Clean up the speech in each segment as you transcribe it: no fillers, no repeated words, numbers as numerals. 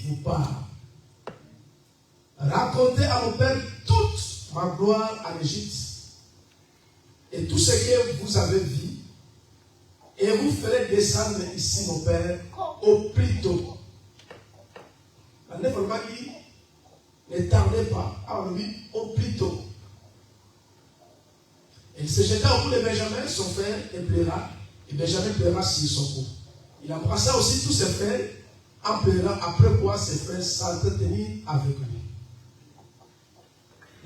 vous parle. Racontez à mon Père toute ma gloire en Égypte et tout ce que vous avez vu, et vous ferez descendre ici, mon Père, au plus tôt. Ne tardez pas, au plus tôt. Et il se jeta au cou de Benjamin, son frère, et pleura. Et Benjamin pleura sur son cou. Il embrassa aussi tous ses frères en pleurant, après quoi ses frères s'entretenirent avec lui.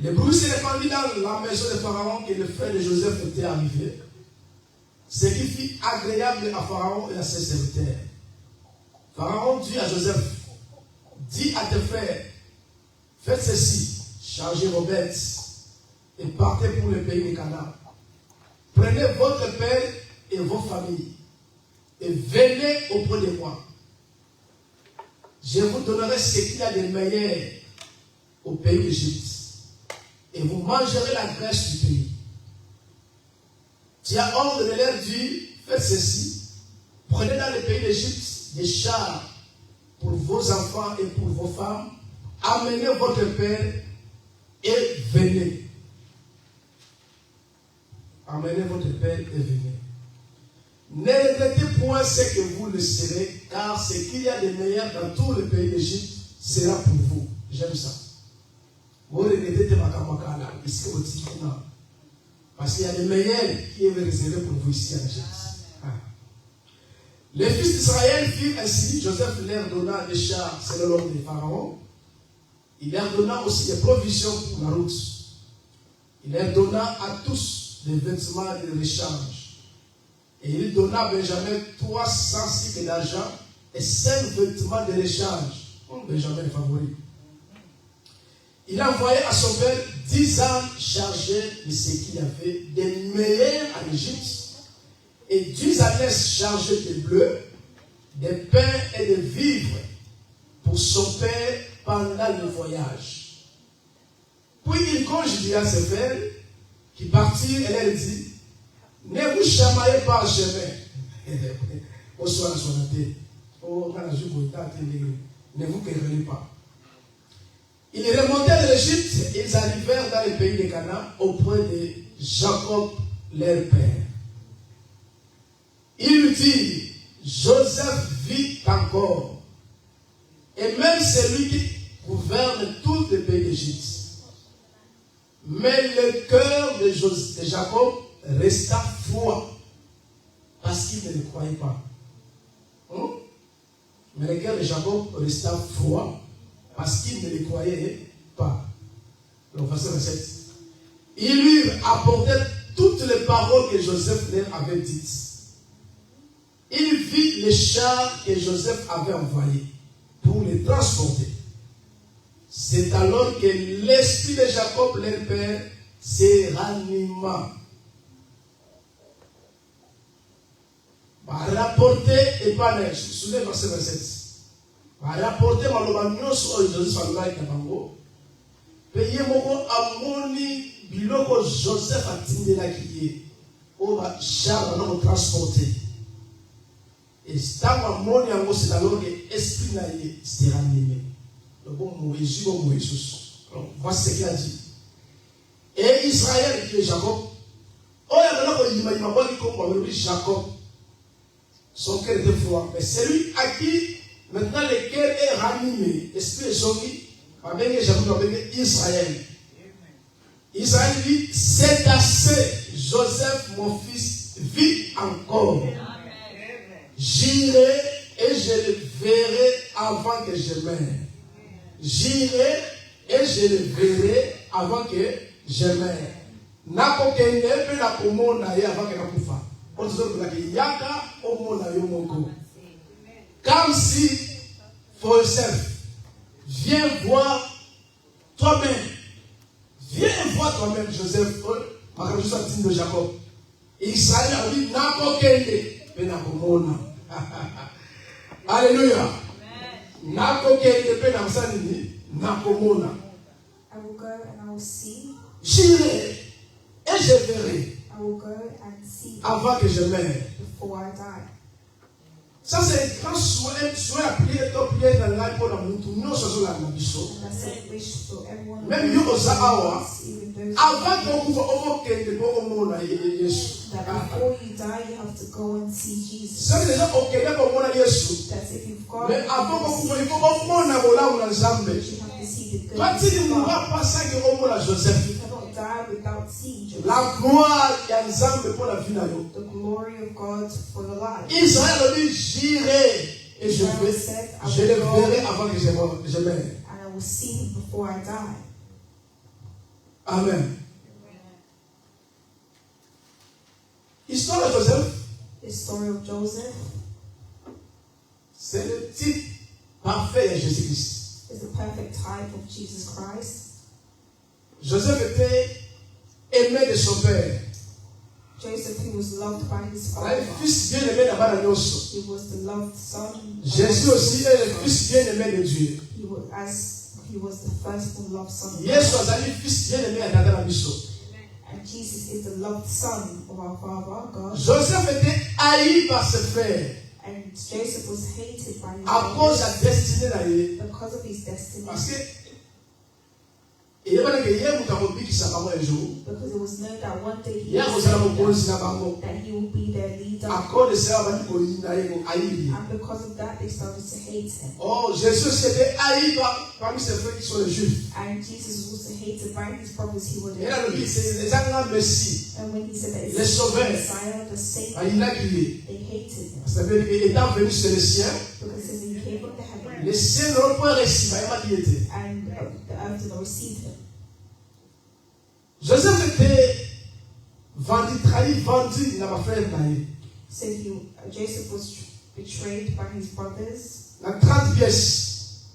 Le bruit s'est répandu dans la maison de Pharaon que le frère de Joseph était arrivé, ce qui fit agréable à Pharaon et à ses serviteurs. Pharaon dit à Joseph, dis à tes frères, faites ceci, chargez vos bêtes et partez pour le pays de Canaan. Prenez votre père et vos familles et venez auprès de moi. Je vous donnerai ce qu'il y a de meilleur au pays d'Égypte et vous mangerez la graisse du pays. Tu as ordre de leur dire, faites ceci, prenez dans le pays d'Égypte des chars pour vos enfants et pour vos femmes, amenez votre père et venez. Amenez votre père et venez. Ne regrettez point ce que vous le serez, car ce qu'il y a de meilleur dans tout le pays d'Égypte sera pour vous. J'aime ça. Vous regrettez parce qu'il y a des meilleurs qui est réservé pour vous ici en Égypte. Les fils d'Israël firent ainsi. Joseph leur donna des chars selon l'ordre de Pharaon. Il leur donna aussi des provisions pour la route. Il leur donna à tous des vêtements de rechange. Et il donna à Benjamin 300 cycles d'argent et 5 vêtements de rechange. Benjamin est favori. Il envoyait à son père 10 ânes chargés de ce qu'il y avait de meilleurs en Égypte et 10 ânesses chargées de bleu, de pain et de vivres pour son père pendant le voyage. Puis il congédia ses frères qui partirent et leur dit, ne vous chamaillez pas jamais. Ne vous querellez pas. Ils remontèrent de l'Égypte et ils arrivèrent dans le pays de Canaan auprès de Jacob, leur père. Il lui dit, Joseph vit encore, et même celui qui gouverne tout le pays d'Égypte. Mais le cœur de Jacob resta froid, parce qu'il ne le croyait pas. Mais le cœur de Jacob resta froid, parce qu'il ne le croyait pas. Donc, verset 27. Il lui apportait toutes les paroles que Joseph leur avait dites. Il vit les chars que Joseph avait envoyés pour les transporter. C'est alors que l'esprit de Jacob, leur père, se ranima. Rapporté et pas neige. Souvenez verset 27. Rapporté maloba nyonso Joseph alobaki na bango. Peye moko amoni biloko Joseph atindelaki ye. O ba char na transporter. Et tant amoni yango c'est alors que esprit na ye se ranimé. Donc Moïse bon Moïse. Voici ce qu'il a dit. Et Israël qui est Jacob. Oh ya bana ko yima boni ko ko Jacob. Son cœur était froid. Mais celui à qui maintenant le cœur est ranimé, l'esprit est choqué, Israël. Israël dit, c'est assez, Joseph, mon fils, vit encore. J'irai et je le verrai avant que je meure. J'irai et je le verrai avant que je meure. Nakokende pe nakomona ye avant que nakufa. Comme si, for yourself, viens voir toi-même. Viens voir toi-même, Joseph, de Jacob. Israël a dit, Nakokende, Penakomona. Alléluia. Nakokende, Penakomona. Nakomona. I will go and I will see. J'irai et je verrai. I will go and see avant que je meure. before I die. Ça, c'est un grand souhait à prier dans la life pour nous. Nous sommes là, And that's a wish for everyone. même nous, aux Awa, Even those avant qu'on vous convoque pour mon Jésus. that before you die, you have to go and see Jesus. Ça, c'est déjà ok, pour mon Jésus. That's if you've got. Mais avant qu'on vous il faut qu'on mon abola ou l'ensemble. You have to see the Toi, goodness tu ne of mourras God. pas sans que au moins Joseph. You cannot die without seeing Joseph. La gloire est ensemble pour la vie de nous. The glory of God for your life. Israël a dit, j'irai et je le verrai avant que je meure. And I will see him before I die. Amen. Histoire de Joseph, The story of Joseph c'est le type parfait de Jésus-Christ. is the perfect type of Jesus Christ. Joseph était aimé de son père. Joseph, he was loved by his Un father. fils bien aimé d'abord à nous. He was the loved son. Jésus aussi est le fils bien aimé de Dieu. He was the firstborn loved son of Yesu God. azali fils bien aimé à Tata na biso. And Jesus is the loved son of our Father, God. Joseph était haï par ses frères And Joseph was hated by his à cause de brothers la destinée na ye. because of his destiny. Parce que il y a que hier nous avons dit que ça va un jour. Because it was known that one day he Hier would nous allons say commencer na bango. that he will be their leader. À cause de ça, on va dire qu'on a haï. And because of that, they started to hate him. Oh, Jésus aussi était haï parmi ses frères qui sont les Juifs. And Jesus was also hated by his brothers who were the Et là, le dit, Jews. c'est les grands Messie. And when he said that Les it's the sauveurs. Messiah, the Savior, Il a crié. they hated him. Ça veut dire qu'il étant venu chez les siens, Because it says he came from the heaven, les siens n'ont point réussi, mais il était. and the earth did not receive him. Joseph était trahi, vendu dans ma frère Naïe. So Joseph was betrayed by his brothers, Dans 30 pièces.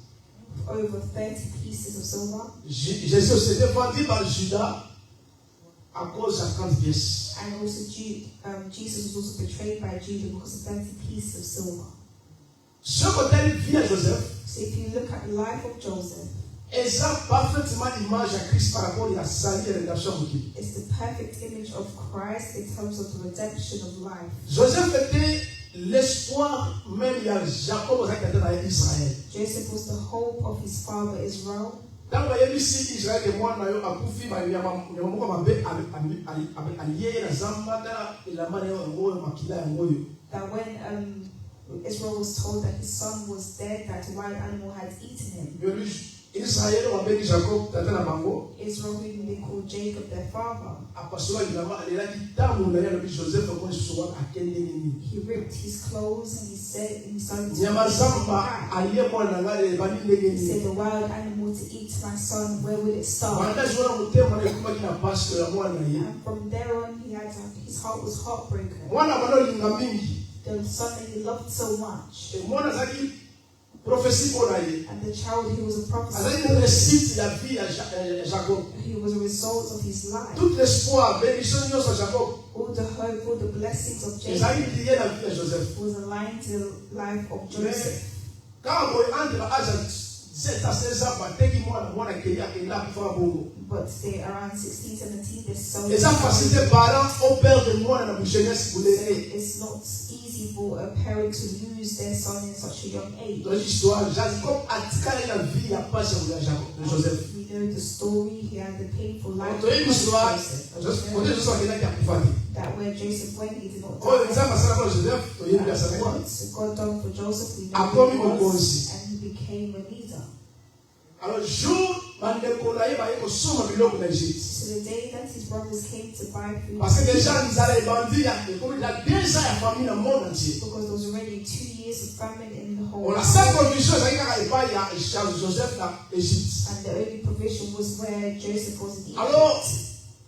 over 30 pieces of silver. Jésus aussi était vendu par Judas à cause de 30 pièces. And also Jesus was also betrayed by Judah because of 30 pieces of silver. Ce côté vie à Joseph, So if you look at the life of Joseph, et ça parfaitement l'image à Christ par rapport à la salut et la rédemption de qui. it's the perfect image of Christ in terms of the redemption of life. Joseph était l'espoir même il y a Jacob qui était dans Israël. Joseph was the hope of his father Israel. Quand vous voyez ici Israël et moi, nous avons fait ma That when Israel was told that his son was dead, that a wild animal had eaten him. Israël, on appelle Jacob, tata na bango. Israel, whom they called Jacob their father, Apasola évidemment, elle a dit tant mon aïe avec Joseph pour se soit à quel ennemi. he ripped his clothes and he started to Nyamazamba aliye moi na ngale bani he ndegeni. said, the wild animal to eat my son, where will it start? Wanda jona mutema na kuma kina pastor ya mwana ye. And from there on, his heart was heartbroken. Mwana bano linga mingi. The son that he loved so much, Mwana zaki prophétie pour aïe. and the child who was a prophet, Azali une récite la vie à Jacob. he was a result of his life. Tout l'espoir, bénédiction de Jacob. All the hope, all the blessings of Et ça Jacob il lié la vie à Joseph. was aligned to the life of Joseph. Quand on entre à 17 à 16 ans, moi qui est là pour faire bongo. But they around 16, 17, they're so Et ça facilite parents au père de moi dans la jeunesse pour l'aider. it's not easy for a parent to lose their son in such a young age. Dans l'histoire, Jacob a tiré la vie à pas de Joseph. We know the story, he had the painful life Dans l'histoire, of on est juste en train de faire. that where Joseph went, he did not Oh, die. les gens passent pour Joseph, il y a bien ça. What God done for Joseph, we know Après, he il was, and he became a leader. Alors, jour, bandeko na ye ba ye ko soma biloko na Egypte. So the day that his brothers came to buy food, Parce que déjà, ils allaient bandir, comme il a déjà la famille dans le monde entier. because there was already 2 years of famine in the whole On a world. cinq conditions, ça y est, il y a Joseph dans l'Égypte. And the only provision was where Joseph was in Egypt. Alors,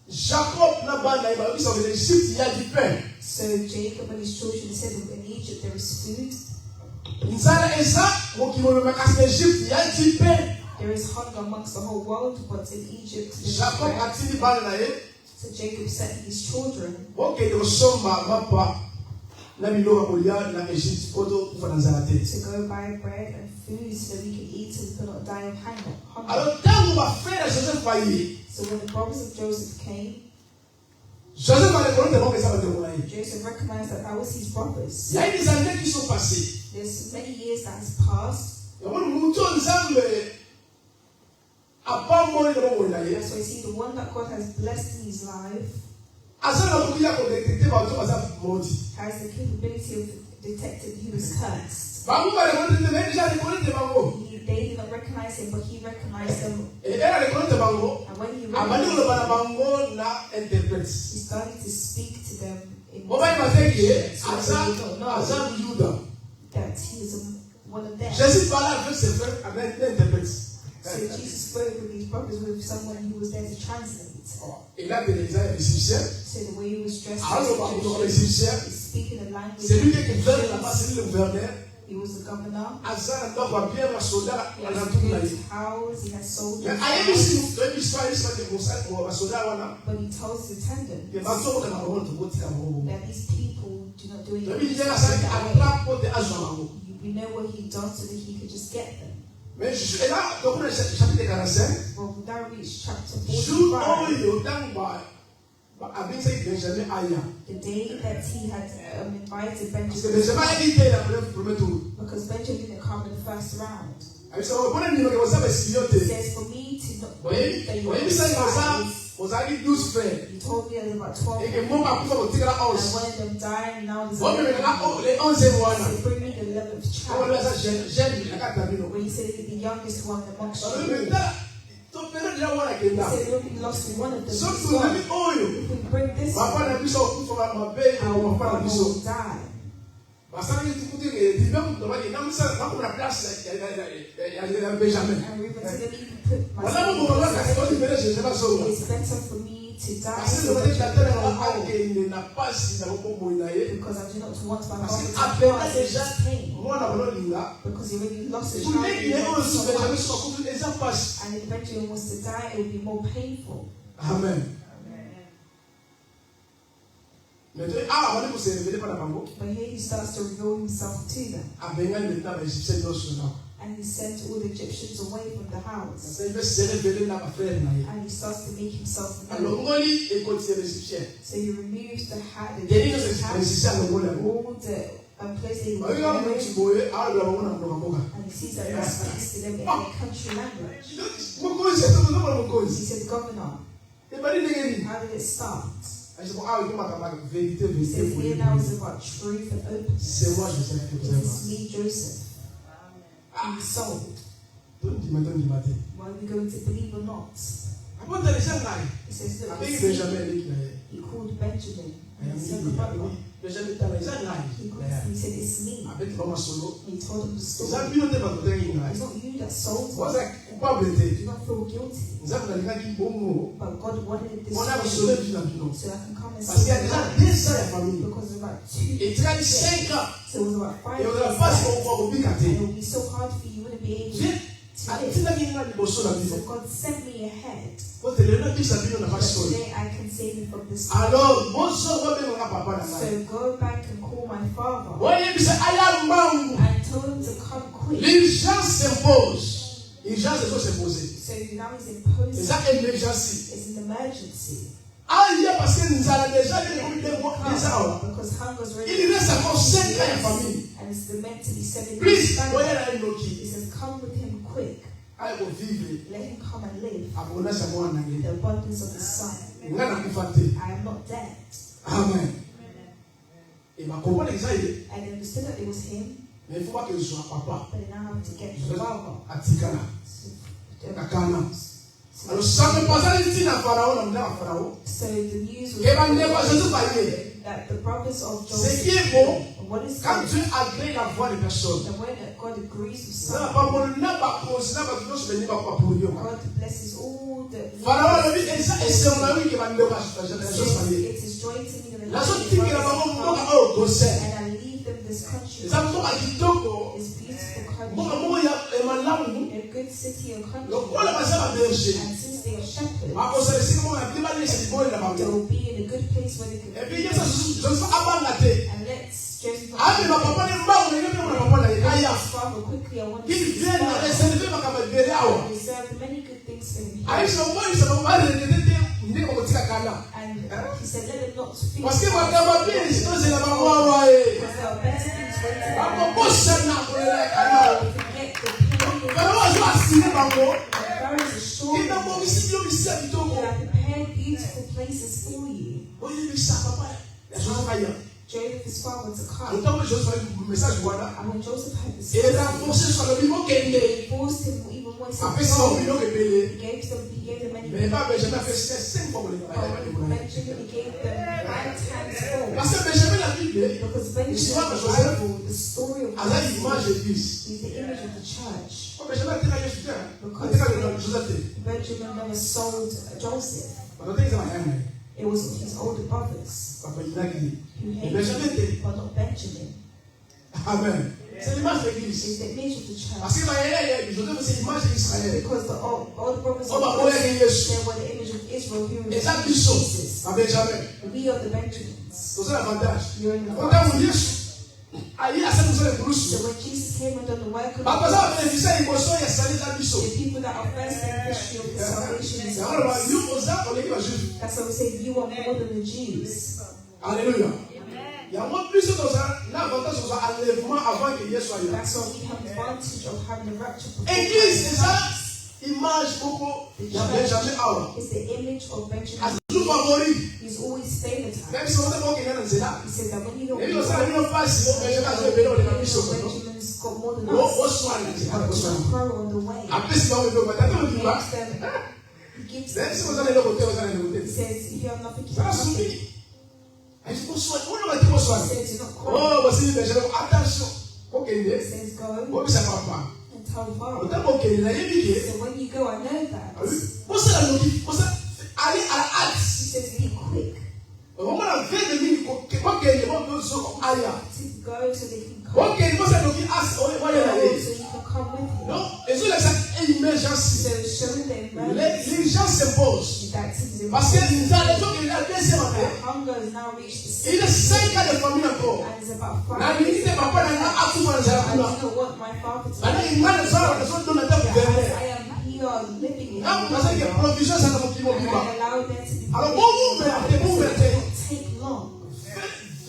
Jacob n'a pas dit, en Égypte, il y a du pain. So Jacob and his children said, in Egypt there is food, Nzala eza, mokimo me kasi Égypte, il y a du pain. there is hunger amongst the whole world, but in Egypt there is Jacob bread. a tini bana na ye, So Jacob sent his children oke de osomba mapa na biloko kolia na Égypte poto kufa na nzala te. to go buy bread and food so that we can eat and we cannot die of hunger. Alors, tango ba frère Joseph pa ye, So when the brothers of Joseph came, Joseph a reconnu d'abord que ça va te mourir. Joseph recognized that was his brothers. Il y a eu des années qui sont passées. There's many years that has passed. Et on nous tourne ensemble à pas mourir de mon moyen. So you see, the one that God has blessed in his life À ça, la beaucoup a détecté par toi, ça maudit. has the capability of detecting he was cursed. Bango va reconnaître, mais déjà reconnaître de Bango. They didn't recognize him, but he recognized them. Et elle a reconnu de Bango. And when he Avant de le recognized them, Bango n'a interprète. he started to speak to them in On va y passer que so they don't know Azam Juda. that he is one of them. Jésus parlait avec ses frères avec l'interprète. So Jesus spoke with his brothers with someone who was there to translate. Et là, il y a des égyptiens. So the way he was dressed Alors, was les égyptiens, he's speaking a language. c'est lui qui gouverne là-bas, c'est lui le gouverneur. He was the governor. Azam doit bien la soldat He à has l'entour de la a vie. good house. He has Mais soldiers. à Yébisi, il y a une histoire, il y a un soldat. But he tells his attendants Il y a un soldat qui a un that these people do not do il y a anything. un attrape pour des agents. We know what he done so that he could just get them. Mais je suis là, donc le chapitre 45. Well, we now reach chapter Jour 45. où il y a avec ça, Benjamin Aya. The day that he had invited Parce que Benjamin, Benjamin a été la première tour. because Benjamin didn't come in the first round. Avec ça, on connaît le numéro que vous avez signé. He says, for me to not believe that you are ça, spies, vous avez 12 frères. you told me there was about 12 Et que mon papa vous tirez la and hausse. one of them died, and now there's On me met là, another. les 11e mois. So bring me the 11th On va child. ça, j'aime la carte d'amis. Where you said the youngest one amongst Ça veut you. dire, ton père déjà voit la He gueule. said, look, we lost one of them. Sauf He's que vous avez gone. oyo. If we bring this Ma femme one, n'a plus son coup, ma belle, our ma femme n'a father plus son. will die. Parce que tu dis que tu même dans la place, il y a Benjamin. And we were to even put Voilà myself pourquoi in quand this tu me laisses, je vais sauver. It's better for me to die Parce que so le that la you terre can go home, qu'il n'a pas si dans le monde because I do not want my parce que father to après die déjà in pain, moi on a besoin de là. because he already lost a Pour child. les qui est aussi Benjamin soit contre les impasses. And if Benjamin was to die, it would be more painful. Amen. Maintenant, on va se révéler par la bango. But here he starts to reveal himself to them. À Bengal maintenant les Égyptiens dans ce nom. And he sent all the Egyptians away from the house. Ça il veut se révéler là ma frère na. And he starts to make himself Alors known. ngoli et continue les Égyptiens. So he removes the hat, the Yeni no Egyptian hat, Égyptiens le ngoli. all the place they were Oyo wearing. mtu boye a lo wana ndo mboka. And he sees that God speaks to them in their country language. Mokozi c'est tout le mokozi. He said, Governor, Et bari ndenge ni. how did it start? Je dis ah, il m'a pas vérité He says, pour here lui. now is about truth and openness. C'est moi Joseph qui vous This is aime. me, Joseph. I'm sold. Don't you matter. Were we going to believe or not? Après tu les gens là. He says, look, Avec this Benjamin man, avec là. he called Benjamin. And he said, Benjamin t'as les gens là. he said, it's me. Avec maman solo. And he told him the story. Ça vient de votre terrain là. It's not you that sold Moi me. ça coupable était. Do not feel guilty. Nous avons dans les qui bon mot. But God wanted it this On a way sauvé vie dans nous. so I can come and Parce qu'il y a see déjà God. 2 ans la famille. Because it's about 2 Et tu as 5 ans. So it was about 5 Et on a years pas back. pour And it obligater. would be so hard for you, you wouldn't be able J'ai to à live. tina kinga liboso la So vie. God sent me ahead. Pour te lever puis ça vient dans But la chose. today I can save you from this. Alors, bon sang va bien on papa là. So go back and call my father Voyez bisa aya mangu. and tell him to come quick. L'urgence s'impose. L'urgence doit s'imposer. So now he's C'est imposing. ça emergency. It's an emergency. Aïe parce que nous allons déjà des mois déjà. Because hunger's Il really reste encore 5 ans en famille. and it's meant to be 7 Please, years. voyez la inoki. He says, come with him quick. Aïe pour vivre. Let him come and live. Abona sa mwa na The ngeli. abundance of the Son. Ngana kufate. I am not dead. Amen. Et ma comprendre que ça il I understood that it was him, mais il faut pas que je sois papa. but I now have to get the father. Atikana. So, Kakana. Alors ça me passe ici na Pharaon na mna Pharaon. so the news was Et ben ne pas Jésus pas y. that the brothers of Ce Joseph, qui est bon what is quand good, Dieu agrée la voix des personnes. the way that God agrees with Ça something, pas mon na ba cause na ba tous venir ba pour yo. God blesses all the Pharaon a dit et ça et c'est mon ami qui va me dire pas So it is joy to me that la the chose qui est là brothers ba come, mon au Goshen. and I leave them this country. Ça me toka kitoko. This beautiful Mon country, amour ya malamu. a good city and country, Donc on va ça berger. and since they are shepherds, Ma cause c'est comment on a bien laissé boy la ba. they will be in a good place where they Et can puis ça je suis abandonné. and let's Joseph Ah mais ma papa ne m'a pas ne papa la aya. his father quickly. I want to Il see vient à his réserver ma kama bere awa. reserved many good things for him. Aisha moi ça m'a pas redété. Ndé ko tika kana. he said, let them not think Parce que because makambo pili c'est la mawa there are better things waiting for Bako them. bosa na Forget the pain Bako wazo asine bango. and there is a story Kina mo bisi yo bisi abitoko. that I prepared beautiful places for you. Oye bisa papa. Ya so kaya. Joseph is father to come. Autant que Joseph message wana. And when Joseph had this, Et renforcer sur le bimo kende. he forced him even more. Après ça on bino kebele. He gave them many. Mais pas Benjamin fait 5 fois pour les Benjamin, he gave them right hands full. Parce que Benjamin la Bible, Because Benjamin, l'histoire de the Joseph, Bible, the story of à Joseph l'image de Christ. is the image of the church. Benjamin était là Jésus. Joseph. Benjamin never sold Joseph. Pendant que ça m'a aimé. It was his older brothers Papa il a dit. who Et hated Benjamin him, était. but not Benjamin. Amen. C'est l'image de Christ. It's the image of the church. Parce que Joseph c'est l'image d'Israël. Because the older brothers Oh, bah, ouais, Jésus. they were the image of Israel who Et ça refused Christ Jesus. à Benjamin. We are the Benjamins. C'est ça l'avantage. You're in the Quand Bible. on Jésus, aí a cette chose de plus. So when Jesus came and done the work of Papa ça va bénéficier l'émotion et salir la mission. the people that are first in the history of the salvation is C'est alors us. nous aux arts on est à Jésus. That's why we say you are more than the Jews. Alléluia. Il y a moins plus dans l'avantage dans l'enlèvement avant que Dieu soit là. That's why we have advantage of having the rapture before Église, c'est Christ. ça. Image beaucoup. Il y a Benjamin Awa. It's the image of A Benjamin. toujours favori. He's always favored. Même si on est bon qu'il y a dans ces là. He said that when you don't Et nous savons nous pas si on Benjamin a béni on est dans mission. Benjamin's got more than Au us. soir là, c'est pas But possible. the crow on the way. Après si on veut pas t'attendre He tu vas. gives them. He gives Même si them. vous allez le côté, vous allez le côté. He says if you have nothing, Ça va nothing. souffrir. Et je pense on va dire bonsoir. He says you're not crying. Oh, voici Benjamin, attention. OK, He il says go bon ça va pas. and tell Pharaoh. Autant OK, il a dit que So when you go, I know that. pour ça la logique, pour ça aller à la hâte. He says be quick On va faire de lui OK, il va besoin aller. to go so they can come. OK, il faut ça donc as on va y Go aller. so you can come with him. Non, et sur ça émergence. So show them Les gens s'imposent that is parce que les gens qui la deuxième année, hunger has now reached the il y a 5 ans de famille encore. and it's about La 5 limite papa n'a pas tout dans I la do not want my father to Maintenant, il m'a dit ça, on a donné la gouverner. I am here living in Là, vous pensez que provision, ça ne peut and pas. I allow there to be Alors, bon, vous mettez, vous mettez. take long.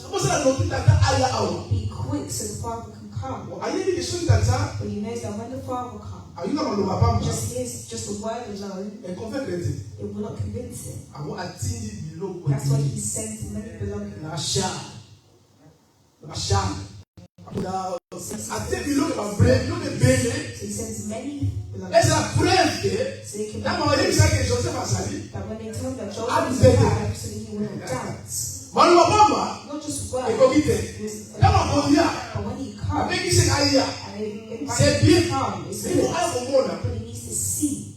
Comment ça, la doctrine d'attendre à la awa? Be quick so the father can come. Aïe, il y a des choses comme ça. But he knows that when the father comes, Aïe, non, on ne va pas. just the word alone, Et qu'on fait chrétien. it will not convince him. Avant, à tindi, bilo, That's why he sent many belongings. la chambre. La chambre. À tes bilo, il va brûler, bilo, il va brûler. So he sends many Et belongings. c'est la preuve que, So he can là, on va dire que Joseph a sali. that when they told him that Joseph Ah, was vous êtes- alive, so that he wouldn't doubt. Malou, papa, Not just et word, qu'on quitte. it was Là, on va but when he comes avec qui c'est aïe. and he C'est invites him bien. to come, it's Mais il faut good. aller au monde. But he needs to see.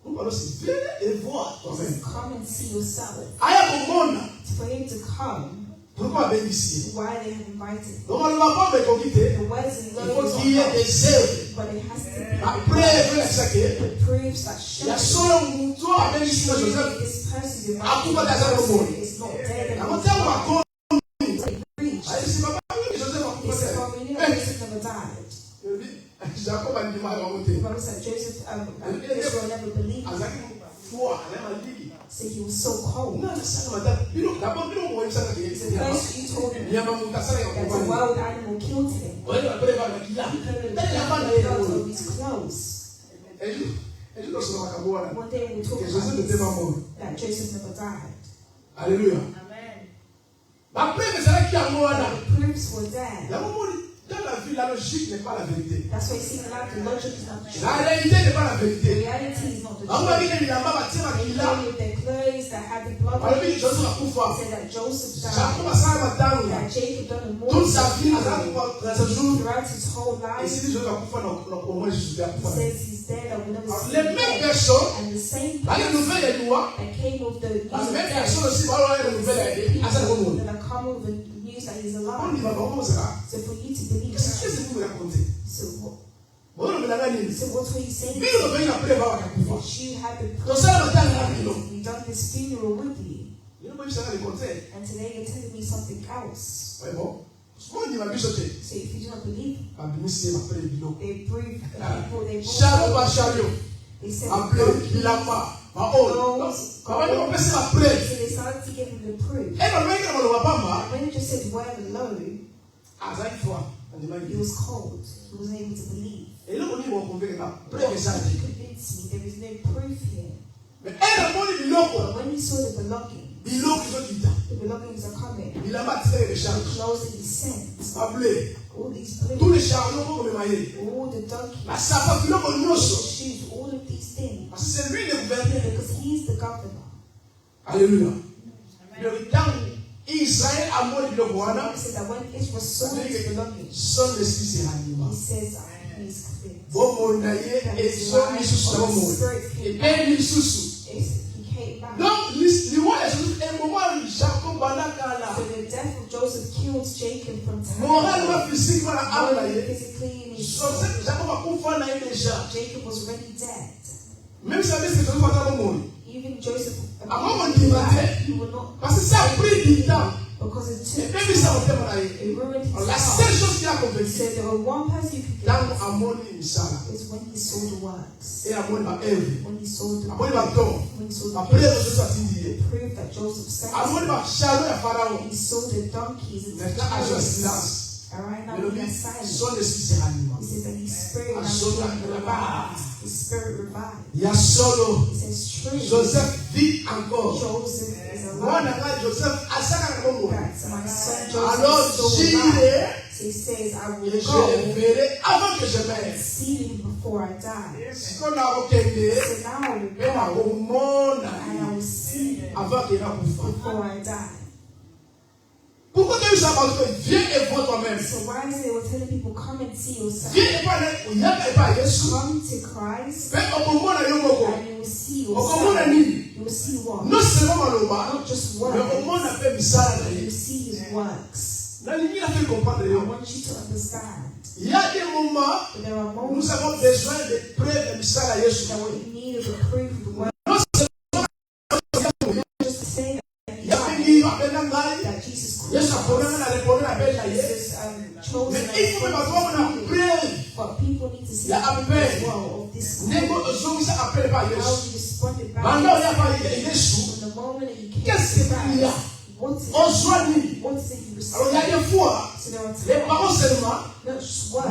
Nous allons se faire et voir He toi-même. says, come and see yourself. Aïe au monde. For him to come, Pourquoi bénéficier? why they have invited him. Donc on ne va pas me quitter. The words Il in faut love qu'il y ait des œuvres. but it has to be La preuve est ça que the proofs that il y a show solo mtu a bénéficié de Joseph. this person is Hakuna tazama Mungu. is not dead Na and mtego wa he's kona. preached. Aïe si papa ni Joseph a He said, kufa. well, we knew that Joseph never died. Jacob a dit moi va The monter. Bible said Joseph, Israel never believed. Azaki foi, na maliki. So he was so cold. Na sana madam. Bino d'abord bino mo yesa ka The yesa. first you told him Nyama mutasara ya that a kwa. wild animal killed him. Wale wa pele ba kila. He could have Tani la bana blood yeye. over his clothes. Ejo ndo soma kabona. One day we'll talk Que about Joseph this, n'était pas mort. that Joseph never died. Alléluia. La preuve c'est là qui a mort là. The proofs were there. La maman dans la vie la logique n'est pas la vérité. That's why you see in life the logic is not the La truth. réalité n'est pas la The vérité. reality is not the On va truth. dire que la maman tient They là. came with their clothes that had the blood On on va dire it. Joseph a They kufa. said that Joseph Jacob died, a ça madame. that Jacob done a Toute sa vie more à ce jour. throughout his whole Et life. si Joseph a kufa au moins Jésus a He kufa. says he's dead and will never see Les him mêmes again. personnes, And the same dans les person nouvelles et lois, that came with the news les of mêmes death, personnes aussi vont avoir les nouvelles et à ça le monde. that are come with the news that he's On alive. dit comment ça? So for you to believe Qu'est-ce que that, vous racontez? so what? Bon, on me l'a dit. So what were you saying? Mimi on veut après voir la kufa. That you had the Donc ça le temps là kilo. we done this funeral with you, Il ne peut pas ça le conseil. and today you're telling me something else. Ouais bon. Moi dit ma bichoté. So if you do not believe, Ma bimisi ma frère bilo. they prove people, they Chariot par chariot. they said Après Bilama. So they started to give him the proof. And when he just said where low, he was cold. He wasn't able to believe. He convinced me there is no proof here. But when he saw the belongings are coming. The clothes that he sent. All these blue. All the donkeys. The shoes. All of these things. Because he's the governor. Hallelujah. Israël a mort de Boana. He said that when Israel saw his belongings, son esprit s'est animé. he says, he is cleansed. Bon monaye et son isusu na bon. Et ben isusu. He came back. Donc l'histoire est un moment où Jacob banakala. So the death of Joseph killed Jacob from time. Moralement, physiquement, Physically, Jacob a kufa na déjà. Jacob was already dead. Même si c'est Jacob a mort. Even Joseph, he will not. Parce que ça a pris du temps. Because it took time. It ruined his La seule chose qui a convaincu. So there was one person who could get is when he saw the works. Et when he saw the proof that Joseph said. He saw the donkeys and the chariots. And right now he has silence. He says that his spirit revived. His spirit revived. He says true. Joseph vit encore. Joseph is alive. That's my son Joseph. Alors j'irai. So he says, I will Et je go le verrai avant que je meure. and see him before I die. So now I will go and I will see him avant qu'il before I die. Pourquoi tu as dit viens et vois toi-même? So why is it we're telling people come and see yourself? Viens et pas Jésus. Come to Christ Mais au moment où and you will see yourself. You will see what? non seulement le Not just words. mais au monde appelle misala. You see his works. Na nini la fait comprendre? I want you to understand. Il y a des moments But there are où moments nous avons besoin de preuves de misala Jésus. that we need the proof of the word. Just to say that Jesus Christ is chosen but people need to see the as well of this. How you responded back when the moment that you came to Christ. What is it you received? So there are times, not just words,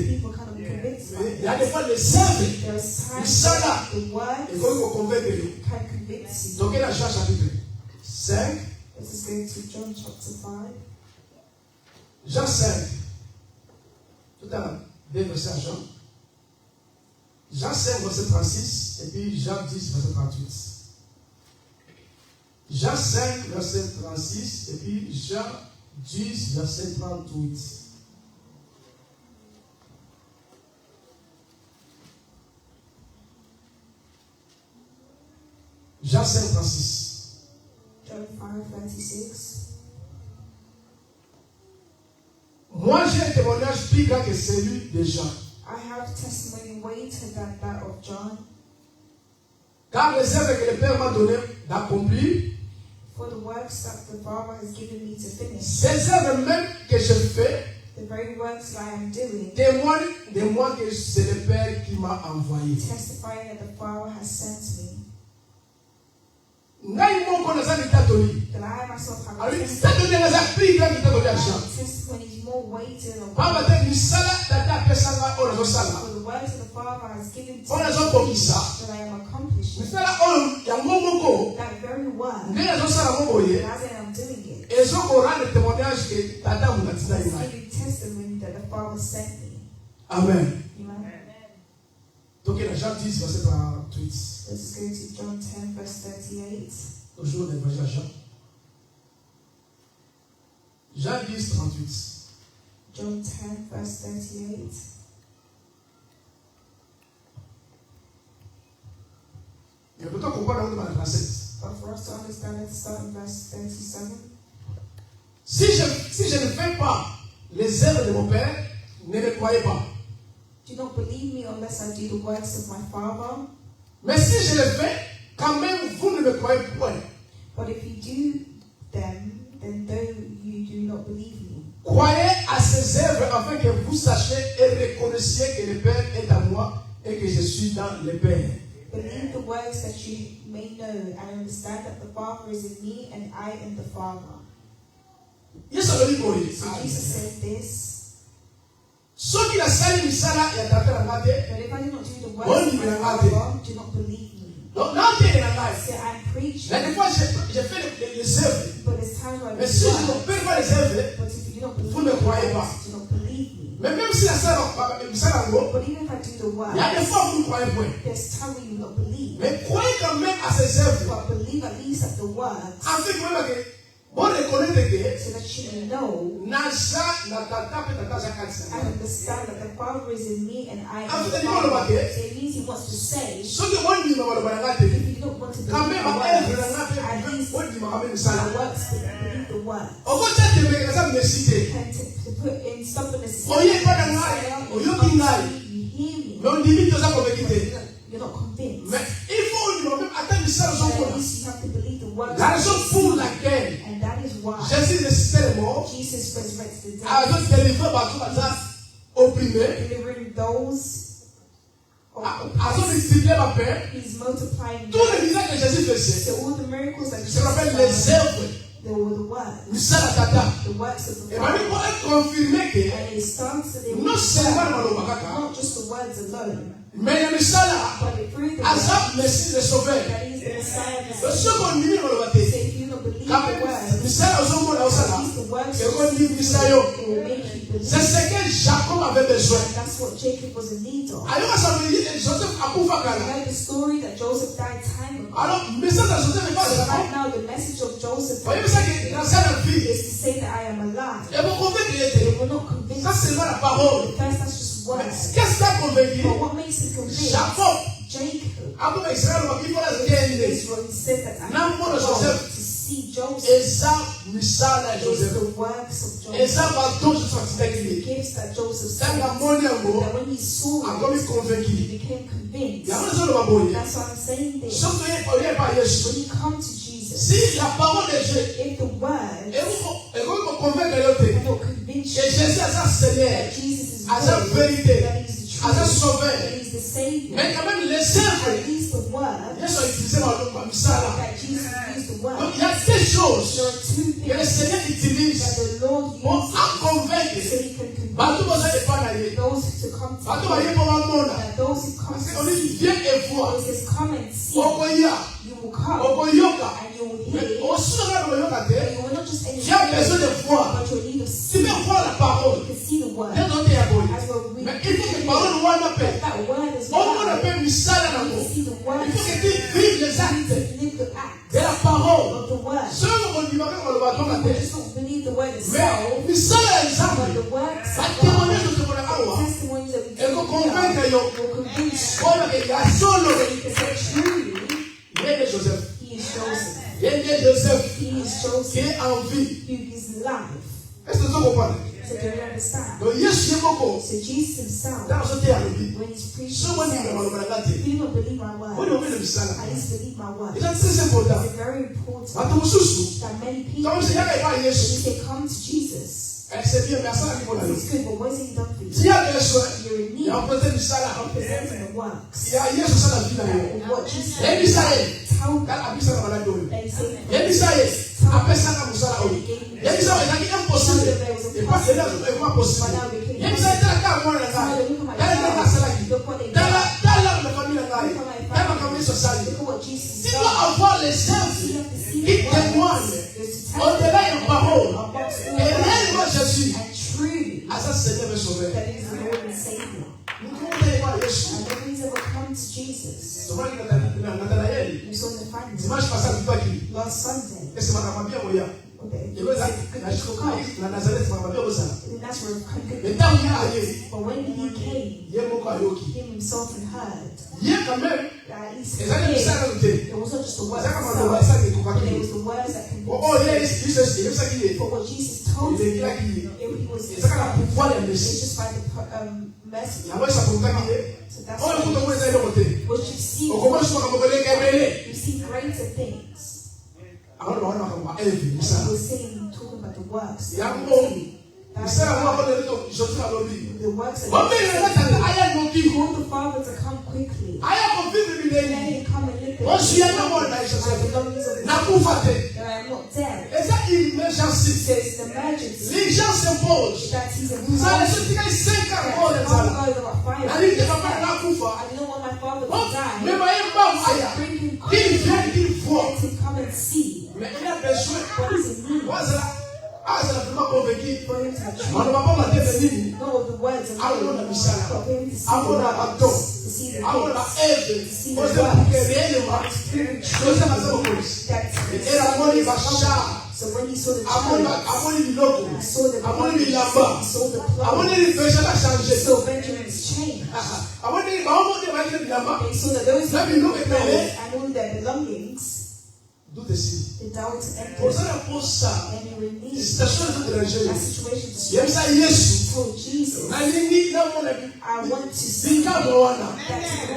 people kind of convince me. There is times the word can convince you. Donc, la Jean chapitre 5. Let's just go to John chapter 5. Jean 5. Tout à l'heure, deux versets à Jean. Jean 5, verset 36, et puis Jean 10, verset 38. Jean 5, verset 36, et puis Jean 10, verset 38. Jean 5, 36. John 5:36. Moi, j'ai un témoignage plus grand que celui de Jean. I have testimony greater than that of John. Car les œuvres que le Père m'a donné d'accomplir, for the works that the Father has given me to finish, ces œuvres même que je fais, the very works that I am doing, témoignent de moi que c'est le Père qui m'a envoyé. testifying that the Father has sent me. That I myself have a testimony is more weighted than for the works that the Father has given to me that I am accomplishing. That very work, as I am doing it, is giving testimony that the Father sent me. Amen. Amen. Donc, Jean 10, verset 38. Let's go to John 10, verse 38. Toujours l'évangile à Jean. Jean 10, 38. John 10, verse 38. Mais pourtant, comprendre dans la 37. But for us to understand, let's start in verse 37. Si je ne fais pas les œuvres de mon Père, ne me croyez pas. Do not believe me unless I do the works of my Father. Mais si je le fais, quand même, vous ne me croyez point. But if you do them, then though you do not believe me. Croyez à ces œuvres afin que vous sachiez et reconnaissiez que le Père est à moi et que je suis dans le Père. Believe the works that you may know, and understand that the Father is in me, and I in the Father. Yesu alikuwa So Jesus said this. So qu'il a sali misala ya tata na ngate. But if I do not do the works of my Father, do not believe me. Donc ngate na ngate. So I'm preaching. La des fois j'ai fait les œuvres. But it's time for I do Mais si je ne work. fais pas les œuvres, But if you do not believe vous ne croyez pas. do not believe me. Mais même si la salle misala ngo, But even if I do the work, il y a des fois vous ne croyez point. there's time when you will not believe. Mais croyez quand même à ces œuvres. But believe at least at the works, Afin que même que vous reconnaissez que so that you may know Naja na tata pe tata jakatisa. and understand that the Father is in me and I Ah, am vous the avez dit quoi, le Father. baquet? So it means he wants to say, So que moi ni mama bana ngate. if you don't want to Quand believe même the à œuvre works, na ngate, at least moi ni mama the misala. works, believe the works. On va te demander ça me citer. And to put in stubbornness. Oye pas na ngai, oyo ki ngai. You hear me. Mais on dit vite ça pour vérité. You're not convinced. Mais il faut même attendre misala But son at quoi. least you have to believe the works. La raison pour laquelle And that is why Jésus ressuscité les morts, Jesus resurrected the a dead, délivré par tout ça opprimé, delivering those. a multiplié ma paix. He's multiplying. Tous les miracles que Jésus faisait, So all the miracles that se rappelle les Jesus œuvres, they were the works. misala tata. The works of the Et maintenant, Father. il faut confirmer que And it starts to non seulement dans le Bakaka, not just the words alone, mais le misala, but it through the Azap words Messie le sauveur. that he's the Messiah. Le second numéro dans le So baptême, if you don't believe quand the words, misala aux hommes là, at least the works et on dit misayo. it will make you believe. C'est ce que Jacob avait besoin. And that's what Jacob was in need of. Alors, ça veut dire que Joseph a pu faire You ça. know the story that Joseph died time ago. Alors, le message de Joseph n'est pas So ça. right now the message of Joseph Voyez ça que dans cette vie, is to say that I am alive. et vous convaincre qu'il They était. will not convince Ça, c'est you. pas la parole. First, that's just Mais words. qu'est-ce qui a convaincu? But what makes him convinced? Jacob, Jacob. après Israël, il faut la dire. Israel, he said that I Now, what does want Joseph- to see Joseph Esa misala is Joseph. the works of Joseph. Esa bateau je The sentais gifts that Joseph Dans sent. la monnaie en gros, That when he saw it, encore il he convaincu. became convinced. Il y a un seul baboye. That's why I'm saying this. Sauf que il n'y a pas Jésus. When you come to Jesus, Si la parole de Dieu, if the word et vous convaincre l'autre, cannot convince que you Jésus est sa Seigneur, that Jesus is à sa Lord, vérité, that He's the à sa truth, sauveur. that He's the Savior, Mais quand même les at œuvres, least the word, Jésus a utilisé ma misala. that Jesus used the word. Donc il y a des choses There are two que le things Seigneur utilise that the Lord pour uses convaincre. so He can convince Bateau besoin de pas d'aller. those to come to Bateau Him. va y pour un monde. That those who come Parce to qu'on dit see, viens et vois. it says, come and see, Okoya, you will come, okoyoka. and you will Mais hear, aussi dans la okoyoka and te, you will not just tu as besoin de voir. but you need to Tu see. veux voir la parole. You can see the word. Dès que tu es abonné. As we're reading, Mais il faut que la parole wana pe. that word is On word. appelle misala na You mo. can see the word. Il faut que tu vives les You actes live the act de la parole. of the word. Ceux qui vont dire que le bateau la People tête. just don't believe the word Mais itself, misala but exemple. the words Va of God, témoigner de ce qu'on a awa. testimonies that we Et qu'on convainque hear yo. will convince you Voilà que il y a solo. that you can say truly, Il y a des Joseph. he is Joseph. Il y a des Joseph He is qui Joseph est en vie. who is life. Est-ce que tu comprends? So do you understand? Donc Yesu est beaucoup. So Jesus himself, Dans ce terme, when he's preaching, ce qu'on dit says, dans le malade. if you don't believe my On word, est au milieu de ça. at least believe my word. C'est très important. It's very important Watu mususu. that many people, Kama msijaka ipa when Yesu. they come to Jesus, C'est bien, mais ça qui m'a it's good, but what has he done for you? Si il y a besoin, You're in il y need a un côté du salaire. of presenting the works Il y a Yesu sana vie na yo. of what Jesus Et il s'aille. tell them. Quand abisa na malade oyo. They say Et il s'aille. Apesa na musala oyo. Et il s'aille na kitu impossible. Et pas c'est là c'est pas possible. Et il s'aille dans la mwana na ngai. Dans la kasala ki. Dans la famille na ngai. Dans la famille sociale. look at what Jesus Tu done. dois avoir les You œuvres have to see qui the word. témoignent. There's to Au-delà de parole. amongst Et all that. réellement Jésus. And truly, À ça Seigneur me sauver. that is the Lord and Savior. Nous comprenons pas Yesu. And nobody's ever come to Jesus. Souvent na Nathanaël. You saw the fact Dimanche passé alipaki. last Sunday. Ese makamwambia moya. Okay. Yeweza na Nazareth makamwambia bosa. In Nazareth, Mais tant qu'il y a aye, but when he came, yeye moko ayoki. him himself and heard, Yeye quand même, that he's ezali here. misala ute. It was not just the words Ezaka itself, maloba esali but it kokaki. was the words that Oh, convinced yeye Jesus yebisa kiye. But what Jesus told Il est him, là qui he was ezaka na pouvoir ya it's Messie. just by the mercy. Yango esa kokaki ye. So that's Oh, kuto kwa ezali kote. what you see. Okomoshi makambo koleka ebele. You see greater things. Abantu baona makambo evi And misala. we're saying, talking about the works. Yango That's misala mwa why kone lito Jésus alobi. the works that Wambele na tata aya ngoki. called the Father to come quickly. Aya ko vivre Let him come and look On at suit à mort me. là, My belongings of n'a pas fait. that I am not dead. Et ça, il emergency. So it's an emergency Les gens s'imposent. that he's a Vous allez se dire 5 ans de ça. La vie de papa est là pour faire. I don't want my father Oh, to die. mais voyez pas, Maya. So bring him Qu'il vienne, qu'il voit. to come and see Mais il a besoin. what is in me. Moi, c'est là. Ah, c'est la vraiment convaincu. For him to On ne va pas m'attendre à venir. know of the words of I want to be God. silent. For him to see I the want to words, adore. to see the I want to gifts, aide. Moi, c'est pour que réellement, chose à faire au plus. Et la mort, il va changer. So when he saw the Amoni child, biloko. he saw the Amoni blood, bilamba. he saw the Amoni clothes, libesha la changer. so Benjamin's changed. Amoni baomo de baile bilamba. They saw that those Let me look at my leg. and all their belongings, D'où t'es the doubt pour entered, ça la pose ça. and he released Situation de danger. that situation to Yem sa Yesu. told Jesus, Na lingi na mona bi. I want to see Binka bawana.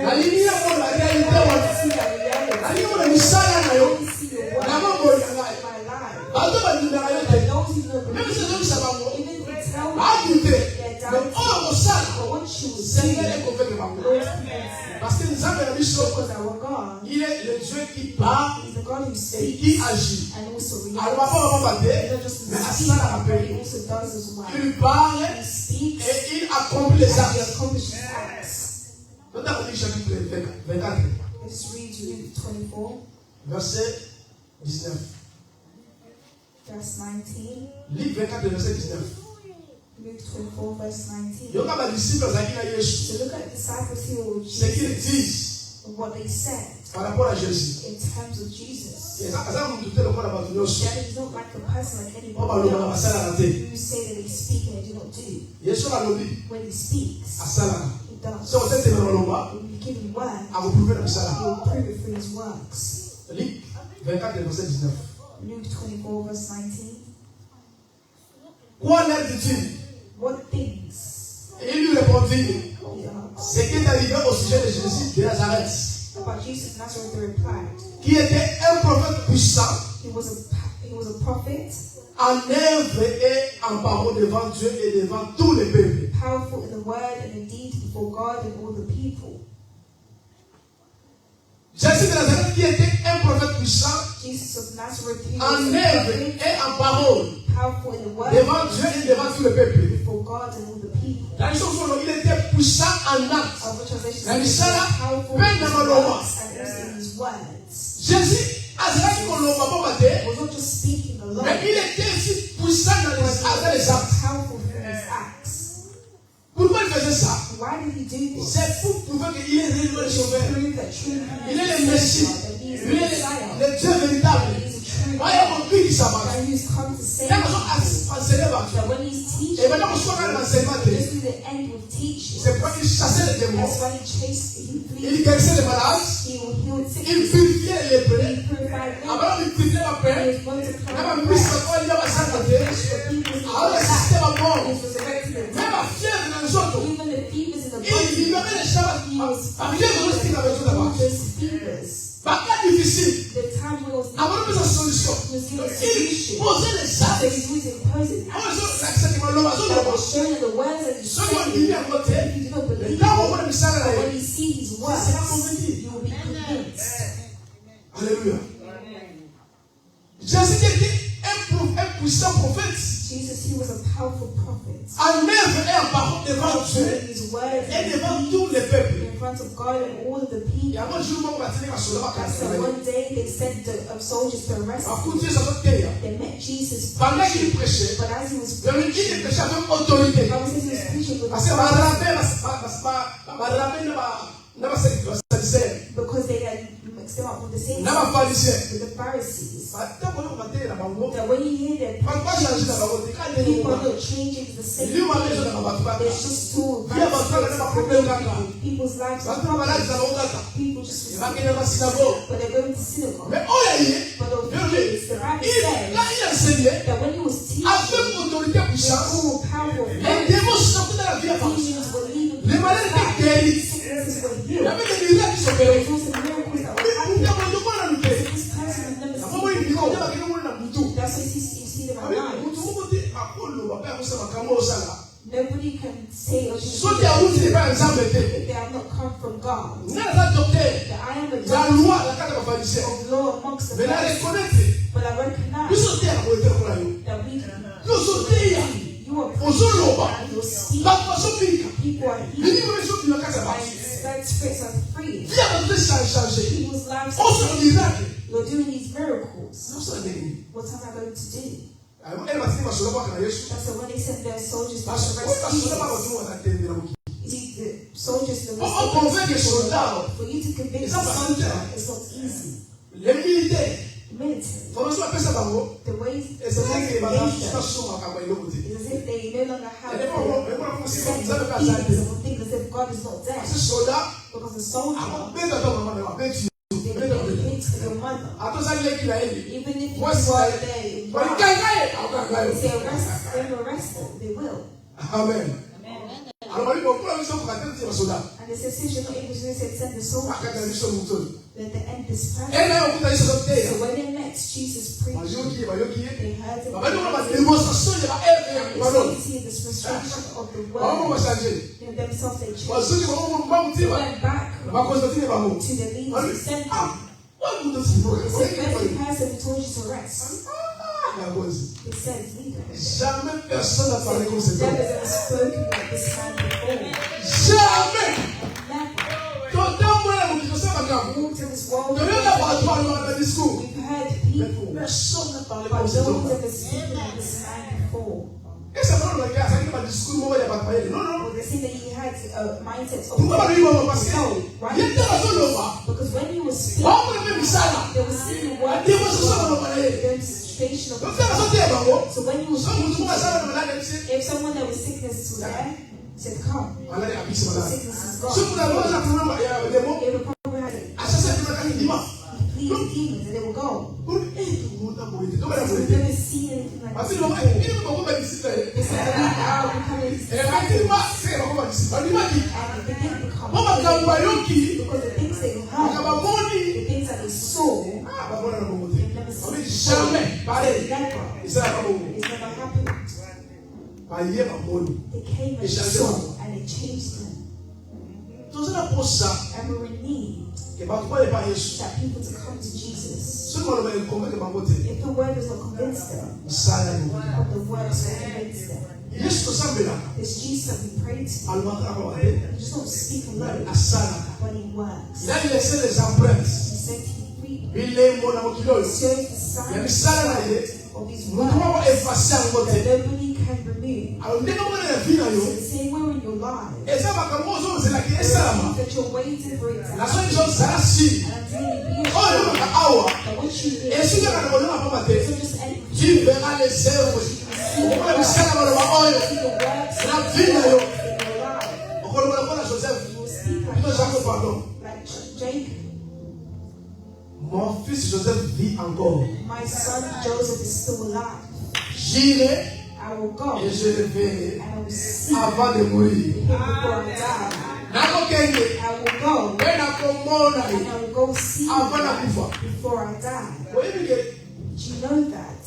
Na lingi na mona realite wana. see that reality. Na lingi mona misala na I yo. want to see your Na word mambo ya in ngai. my life. Bato ba ndina yo And te. those who don't Même believe, si je sais pas moi. even if they tell me Ba dute. they're Mais doubting, oh ko sala. but what you will see, Seigneur ko fait bango. Lord, see. Parce que nous avons la mission. Because our God Il est le Dieu qui parle is the God who et speaks qui agit. and also Alors, reacts. papa va pas He dire, not just mais à speaks, ça la but rappelle. he also does as well. Il parle He speaks et il accomplit les and he actes. accomplishes acts. Maintenant, on lit chapitre 24, Let's read Luke 24, verset 19. verse 19. Lis 24, verset 19. Luke 24, verse 19. Il y a des disciples qui ont Jésus. So look at the disciples here with Ce qu'ils Jesus disent and what they said par rapport à Jésus. in terms of Jesus. Et ça, ça vous doutez de quoi la bataille aussi. That is not like a person like On va anybody le voir à ça la else rater. who say that they speak and they do not do. Jésus a lobby When he speaks, à ça là. he does. Si on sait que c'est le lomba, When you give him word, à vous prouver de ça he là. will prove it through his works. Lis 24, verset 19. Luke 24, verse 19. Quoi leur dit-il? What things Et il lui répondit, he asked ce qui est arrivé au sujet de Jésus de Nazareth, about Jesus of Nazareth, they replied, qui était un prophète puissant he was a prophet, en œuvre et en parole devant Dieu et devant tous les peuples. powerful in the word and in deed before God and all the people. Jésus de Nazareth qui était un prophète puissant Jesus of Nazareth, who en was a œuvre prophet, et en parole powerful in the word devant Dieu et devant tous les peuples. before God and all the people. La chose il était puissant en actes. Other translations La say mission là, powerful peine in his dans le roi. works and also in his words. Jésus, à ce qu'on ne voit pas matin, He was not just speaking alone, mais il était aussi puissant dans but he avec les was actes. powerful through his acts. Pourquoi il faisait ça? Why did he do this? C'est pour prouver qu'il est réellement le sauveur. Prove that truly Il est le Messie. that he is Il the est Messiah, le Dieu véritable. that he is a true Moi, il y a God, mon Dieu qui s'abat. that he has come to save C'est pour people. ça qu'enseigner va. That when he's Et teaching, maintenant, on se voit dans l'enseignement. just to the end with teaching. C'est pourquoi il chassait les démons. That's why he chased, he Il flees, guérissait les malades. he will heal Il sickness, purifiait les lépreux. he purified them, Avant, il purifiait la he paix. was going to Il come avait and mis rest sa foi, il y avait sa santé. for people's Alors, le lives. système à mort. He was resurrected the Même la dead. fièvre dans les autres. Even the fevers in the Il body, vivait les chabbats. La fièvre rustique avec tout all d'abord. those fevers, Par cas difficile. the time when it was Avant de sa solution. he was given a Il solution. posait les So actes. he was imposing On acts les l'acceptement, l'homme, that was showing the words that he ceux qui ont said. dit à côté, If you do not le believe temps où it, on a mis ça but là, when you see his c'est words, sera convaincu. you will be convinced. Alléluia. Jésus était un puissant prophète. Jesus, he was a powerful prophet. En œuvre et en parole devant Dieu In his words et devant and tous les peuples. in front of God and all of the Et people. avant, je vous montre la sur la So one day they sent the soldiers to arrest à him. foutre sa terre. They met Jesus Pendant preaching, qu'il prêchait, but as he was il preaching, prêchait avec autorité. the Bible says he was preaching with Parce que authority because they had mixed them up with the saints, with the Pharisees. That when you hear them preaching, people are not changing the same thing. There's just two Pharisees. People's lives are problems. People just but they're going to synagogue. But of his, the Bible says that when he was teaching, with all powerful demons were leaving people's lives. Sicknesses were healed. There was also miracles that were happening. This person has never seen before. That's why you see them alive. Nobody can say or do if they have not come from God, that I am a La judge loi, la carte de pharisiens. of law amongst the Mais la Pharisees, reconnaître. but I recognize Nous sommes terres pour être pour la loi. that we Nous sommes terres. you are Aux autres lois. and you're speaking. La façon physique. People are Les healed livres sont dans la carte de and pharisiens. that spirits are free. Vie à votre changer. People's lives On se are changed. miracle. You're doing these miracles. Nous sommes des What am I going to do? elle m'a dit, je ne vais pas faire Yesu. That's when they sent their soldiers to Parce que arrest je ne vais pas Jesus. faire attendre. You see, the soldiers, the On convainc les soldats. for you to convince It's not a soldier, facile. it's not easy. Les militaires. Military, Formation appelle ça bango. the way Et c'est vrai que les bagages sont sur ma campagne de côté. is as if they no longer have Et les gens vont the se sense dire, of peace or think as if God is not there. ces soldats, Because the soldier, avant de faire maman, elle va bêtir. they hit your mother. Attends, ça, il est qu'il a aidé. Even if you Moi, are c'est there, in But God, il gagne, if they arrest them, they will. Amen. Alors, il faut que nous soyons capables de dire aux soldats. And it says, since you're not able to do this, send the soldier, Ah, quand nous sommes moutons. let the end this Et person. là, on peut aller sur le terre. So when they met Jesus preach, Bah, yoki, bah, yoki. they heard it. Bah, nous, on va démonstration, il y a elle, bah, non. You see the frustration of the Bah, on va world. changer. In themselves, they Bah, changed. ceux qui vont me They dire, went back bah, cause de tout, bah, bon. to the leaders who sent them. Ah, what would this be? They said, where's the person who told you to rest? Ah, cause. It said, leader. Jamais personne n'a parlé comme ce Never gars. been spoken like this man before. Jamais. Never. Quand on voit la motivation, ça va grave. Walked in this world. De même, la parole dans le discours. We've heard Mais people, personne n'a parlé but comme ce no gars. one's ever spoken like this man before. Et ça va dans le gars, ça dit pas discours, moi, il n'y a pas de parler. Non, non. Well, they say that he had a mindset of Pourquoi pas lui, maman? Parce que, no, il y a right? des raisons de voir. Because when he was speaking, On peut le faire ça là. they were seeing the La word, démonstration, on va parler. demonstration of Donc, c'est la raison de dire, maman. So when he was Ça, vous trouvez speaking, ça dans le malade, c'est. if someone that was sickness was there, he said, come, Malade, il y a plus de the malade. sickness is Si vous gone. avez un problème, il y a des mots. They would probably have À chaque fois, tu vas gagner 10 mois. plead the demons and they will go. Pour tout le monde a mouru. Donc, elle a We've mouru. never seen anything like Parce this que, before. il est beaucoup de disciples. They said that we are becoming Et rapidement, c'est beaucoup de disciples. Il m'a dit, and they didn't become on va gagner Yoki. because the things they On va heard, gagner. the things that they saw, Ah, bah, voilà, on va monter. they've never On seen dit jamais. Pareil. Never. Et ça va beaucoup. It's never happened. Bah, il y a un monde. They came and They shall saw go. and they changed them. Tout ça pour ça. And we're in need Que bah, toi, il pas Yesu. that people to come to Jesus. Seulement, on va les convaincre de ma beauté. If the word does not convince them, Ça, là, nous. of the words will convince them. Yesu, tout ça, mais là. This Jesus that we pray to, Alors, on va avoir he does not speak alone, à ça, là. but he works. Il a laissé les empreintes. He said he freed Il est mon amour qui donne. shows the Il y a mis signs ça, là, il est. of his Nous word devons effacer en côté. that nobody can remove. Alors, dès qu'on a la vie, là, So yo. the same way in your life, Et ça va comme aux autres, c'est la qui est ça, là. that you're waiting for it to La happen. seule chose, c'est la si. And I'm really Oh, il y a un awa. that what you Et hear, si tu as un abonnement à pas mater, so just any tu verras les œuvres. On va le faire dans le bas, oh, see the works la vie, là, yo. in your life. On va le voir à Joseph. You will speak Il doit jamais pardon. like Jacob. Mon fils Joseph vit encore. My son Joseph is still alive. J'irai I will go et je le verrai and I will see him avant de mourir. before I die. Nako kenge, I will go we nakomona and I will go see avant na him kufa. before I die. Oyebi ke Do you know that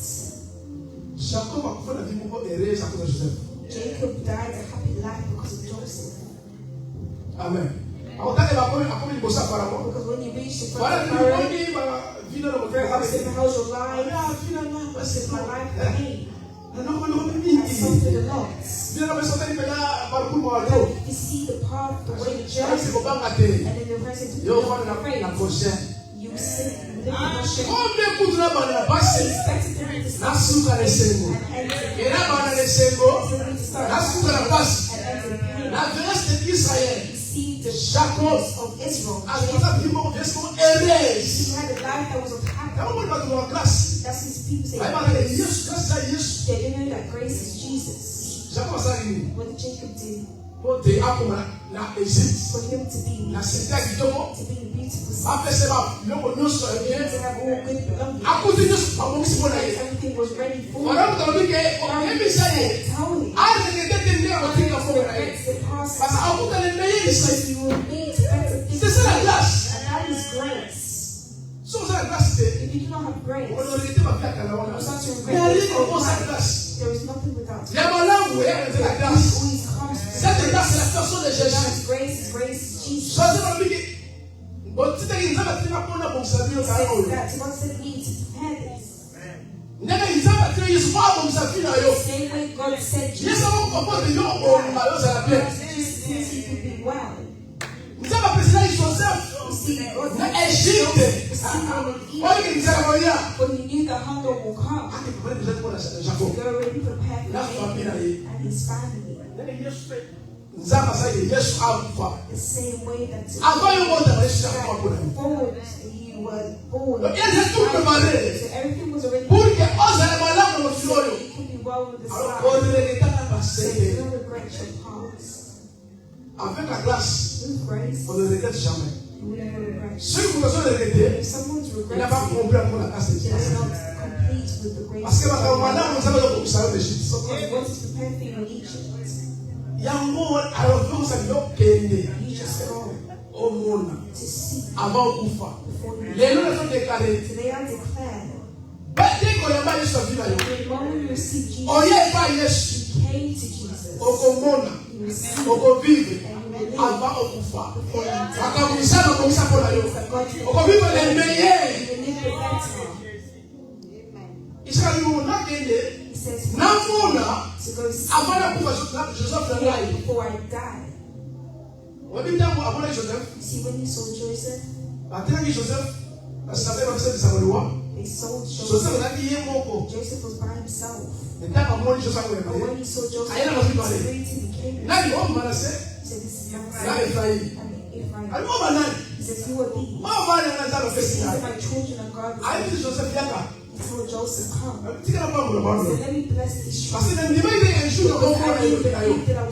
Jacob akufa na vie moko heureuse à cause de Joseph. Jacob died a happy life because of Joseph? Amen. Akotaka bakomi liboso ya Pharaon. Because when you reach the Voilà, front of Pharaoh, tu vois, vie dans le Pharaoh asked him, how's your life? Ah, finalement, I said, my life is pain. I I suffered a lot. Finalement, You see the path, the way, the c'est journey, kobanga te. and then the person to Yo be fana afraid. na prochain. You sit, you live in your shame. Combien kutu na bana na basi Expected them to na start suka na sengo. and end Era bana na sengo to start na suka na basi. and end in pain. Na grâce de Israël. You see the Jacob shackles of Israel. akota vimo viesko heureuse. He had a life that was of happy. Kama mwana batu wa classe. That's his people say. Ai bana le Yesu grâce à Yesu. They didn't know that grace is Jesus. Jacob asali nini? What did Jacob do? Pote akoma na Egypte. For him to be Na sita kitoko. a beautiful city, Apese ba loko nyonso ya bien. to have all good belongings. Akuti nyonso babongisi mpona ye. Everything was ready for him. Wana mutobi ke oyebisa ye. Tell him. Arekete te nde akotika mpo na ye. Regrets the past. Parce qu'akuta le meilleur de sa vie. You will need better things. C'est ça la grâce. And that is grace. So ça la grâce te. If you do not have grace, On aurait été ma vie à Kalawana. you start to Mais regret rien your ne vaut sa life. grâce. There is nothing without it. Ya malamu ya de la It grâce. always comes Cette grâce, c'est la personne de Jésus. God's grace is Jesus. Choisir la vie. Bon, tu t'es dit, ça va tenir pour nous pour servir au Seigneur. God said we need to prepare this. Same way God said Jesus. He could be well. You see, God when he knew the hunger will come, they were already prepared for him and his family. The same way that before you were born, so everything was already prepared. So you can be well with the Son. So you don't regret your past. Avec la grâce, With grace, on ne regrette jamais. you will never regret. Ceux qui ont regretté, If someone's il n'a pas regretting, compris encore la grâce de Dieu. they're not complete with the grace Parce que of quand on a God. nous savons que vous savez l'Égypte. Because what is prepared for you in Egypt, Il y a un mot, alors vous savez que you just go au monde to see avant Koufa. before you. Les noms sont déclarés. Today I declare, Dès qu'on a mal eu sa vie, the moment you receive Jesus, on y est pas Yesu. you came to Jesus. Au monde, You received au vivre and you believed avant Koufa. before you died. Akamusa na komisa pour la yo. God Au vivre les meilleurs. you will live the better. Israël nous n'a gagné. He says, Namona to go see avant la Koufa Joseph de Lai. before I die. On dit bien avant Joseph. See, when you saw Joseph, Attends Joseph, parce que ça fait partie de sa loi. they sold Joseph Joseph. a dit yemoko. Joseph was by himself. Et tant que moi Joseph But when he saw Joseph, Aïe, he on va parler. separated the king. Là il va Manassé, He said, this is là Manasseh Ephraïm. and Ephraim. Ali va Banani. He says, who are these? Ma va aller dans le He says, these festival. are my children of God. Aïe dit Joseph yaka. He told Joseph, come. Tu n'as pas He le said, let me bless this Parce child. que même il y a un jour de Because I confort believe that I